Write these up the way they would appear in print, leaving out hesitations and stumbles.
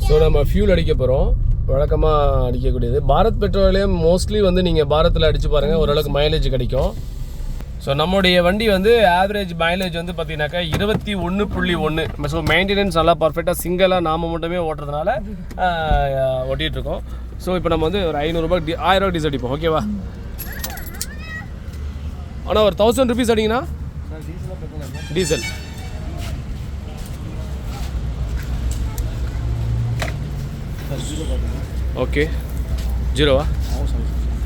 So நம்ம fuel அடிக்க போகிறோம். வழக்கமாக அடிக்கக்கூடியது பாரத் பெட்ரோலியம். மோஸ்ட்லி வந்து நீங்கள் பாரத்தில் அடித்து பாருங்கள், ஓரளவுக்கு மைலேஜ் கிடைக்கும். ஸோ நம்முடைய வண்டி வந்து ஆவரேஜ் மைலேஜ் வந்து பார்த்தீங்கன்னாக்கா 21.1. ஸோ மெயின்டெனன்ஸ் நல்லா பர்ஃபெக்டாக சிங்கிளாக நாம் மட்டுமே ஓட்டுறதுனால ஓட்டிகிட்ருக்கோம். ஸோ இப்போ நம்ம வந்து ஒரு 500 1000 டீசல் அடிப்போம், ஓகேவா? ஆனால் ஒரு 1000 ருபீஸ் அடிங்கன்னா டீசல். ஓகே, ஜீரோவா?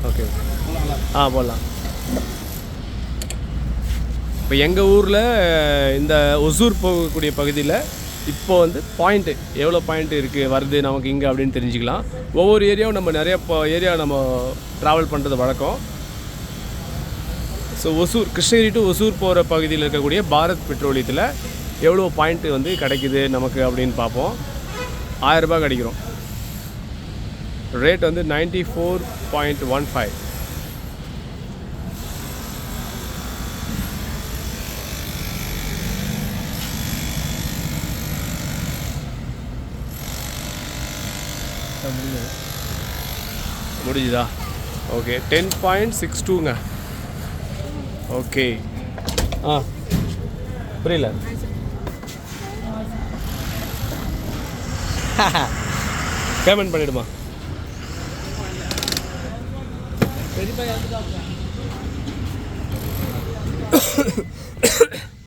ஓகே, போடலாம். இப்போ எங்கள் ஊரில் இந்த ஒசூர் போகக்கூடிய பகுதியில் இப்போ வந்து பாயிண்ட்டு எவ்வளோ பாயிண்ட் இருக்குது வருது நமக்கு இங்கே அப்படின்னு தெரிஞ்சுக்கலாம். ஒவ்வொரு ஏரியாவும் நம்ம நிறைய ஏரியா நம்ம ட்ராவல் பண்ணுறது வழக்கம். ஸோ ஒசூர், கிருஷ்ணகிரி டு ஒசூர் போகிற பகுதியில் இருக்கக்கூடிய பாரத் பெட்ரோலியத்தில் எவ்வளோ பாயிண்ட்டு வந்து கிடைக்குது நமக்கு அப்படின்னு பார்ப்போம். 1000 ரூபாய் கிடைக்கிறோம். ரேட் வந்து 94.15. முடிஞ்சுதா? ஓகே, 10.62ங்க. ஓகே, புரியல. பேமெண்ட் பண்ணிவிடுமா?